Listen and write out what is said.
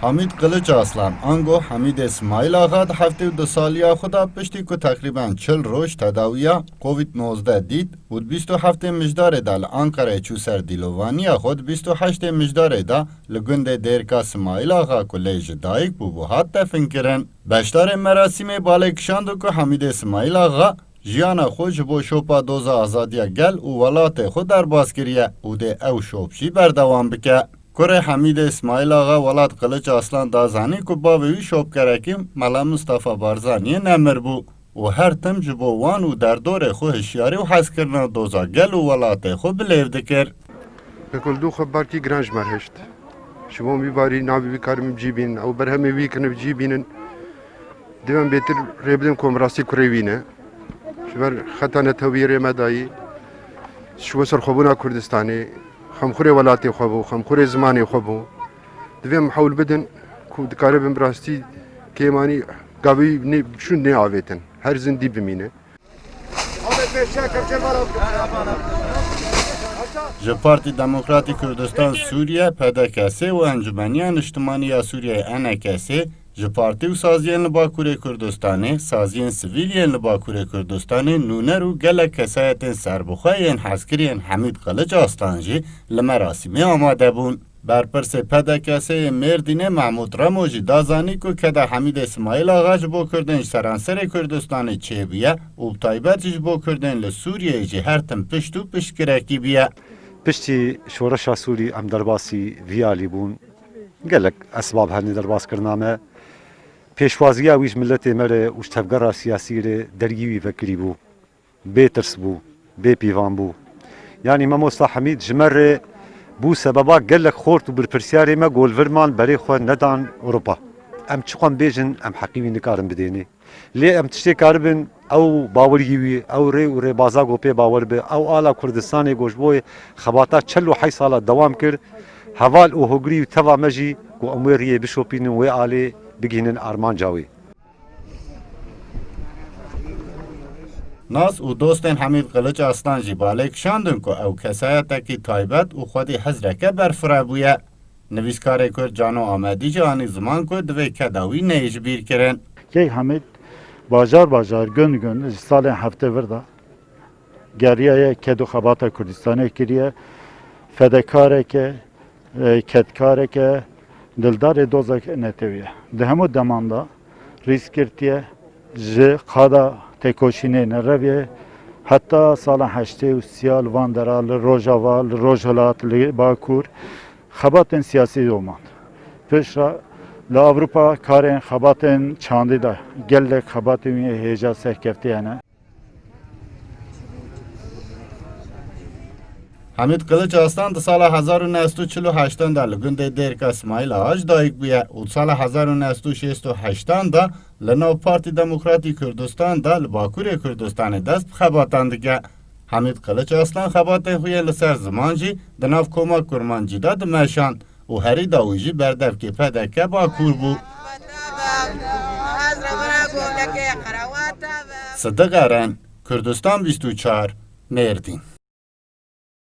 حمید قلیچ اصلان انگو حمید اسماعیل آقا ده هفته و 2 سالی خدا پشتی که تقریبا 40 روز تداوی کووید 19 دید و 27 مجدار دا لانکره چوسر دیلوانی خود 28 مجدار دا لگند دیرکا اسماعیل آقا کلیج دایک بو هات دفن کرن. بشتار مراسم بالکشاندو که حمید اسماعیل آقا جیانا خوش بو شوپا دوزا آزادیا گل و ولات خود در باز کریه و ده او شوپشی بردوام بکه. کره حمید اسماعیل آقا ولاد قلیچ اصلان دازانی که باوی شوب کرکیم ملا مصطفى بارزانی نمر بو و هر تم جبو وان و در دور خو هشیاری و حس کرنا دوزا گل و ولات خو بلیو دکر. بکل دو خبر کی گرانج مرهشت شما میباری نابی بیکارم بجیبین او برهمی ویکنه بجیبینن دیوان بیتر ریبدیم کم راستی کروینه شبر خطا نتویره مدایی شو سر خوبونا کردستانی خمخوری ولاتی خوبو خمخوری زمانی خوبو دویم حول بدن کو دکاره بم راستی کیمانی قوی شون نه آویتن هر زندی بمینه جه پارتی دموکراتی کردستان سوریه پدکسی و انجمنیان اجتماعی سوریه انکسی جه پارتی و سازیان لباکور کردستانی سازیان سویلیان لباکور کردستانی نونر و گل کسایت سربخواین حسکرین حمید قلیچ اصلانجی لمراسمی آماده بون. برپرس پدکسی مردین محمود رموجی دازانی که ده حمید اسماعیل آقا جبو کردن سرانسر کردستان چه بیه و بطایبت جبو کردن لسوریه جه هر تم پشتو پشکرکی بیه. پشتی شورش سوری ام درباسی ویالی بون گلک اسباب هنی درباس کرنامه پیشوازی اویش ملت مره وش تفکر سیاسی ره درگیوی فکری بو بیترس بو بی پیوان بو یعنی ما مصطفى حمید جمره بو سببا گلک خورت و برپرسیاری ما گول ورمان برای خود ندان اروپا ام چقام بیجن ام حقیقی نکارم بدینی لی ام تشتی کاربن او باورگیوی او ری بازا گوپی باور به او آلا کردستان گوشبوی خباتا 48 سالا دوام کرد حوال او هگری و توا مجی گو اموریه بشوپین و آلی بگینن آرمان جاوی. ناس و دوستن حمید قلیچ اصلانجی بالک شاندن که او کسایت کی تایبت و خودی حضرکه برفره بویه. نویسکار کرد جانو آمدی جانی زمان که دوی کداوی نیج بیر کرن. یک حمید باجار gün سال هفته ورده گریه کدو خبات کردستان کریه فدکاره که کتکاره که دلدار دوزک نتویه ده همو دماندا ریسک کرتیه جه قادا تکوشینه نرویه حتی سال 8 سیال واندرال روجاوال روجهلات باکور خباتن سیاسی دوماند پیشا لأوروپا کارن خباتن چاندی دا گلک خباتن هیجا سهکفتی هنه. حمید قلیچ اصلان ده سال 1948 دا لگنده دیرکا اسماعیل آج دایک بیه و سال 1968 دا لنو پارتی دموکراتی کردستان دا لباکور کردستان دست خباتان دیگه. حمید قلیچ اصلان خباتن خویه لسر زمانجی دناف کمک کرمانجی دا دمشان و هری داویجی بردف که پدکه باکور بو. صدق ارن کردستان 24 مردین.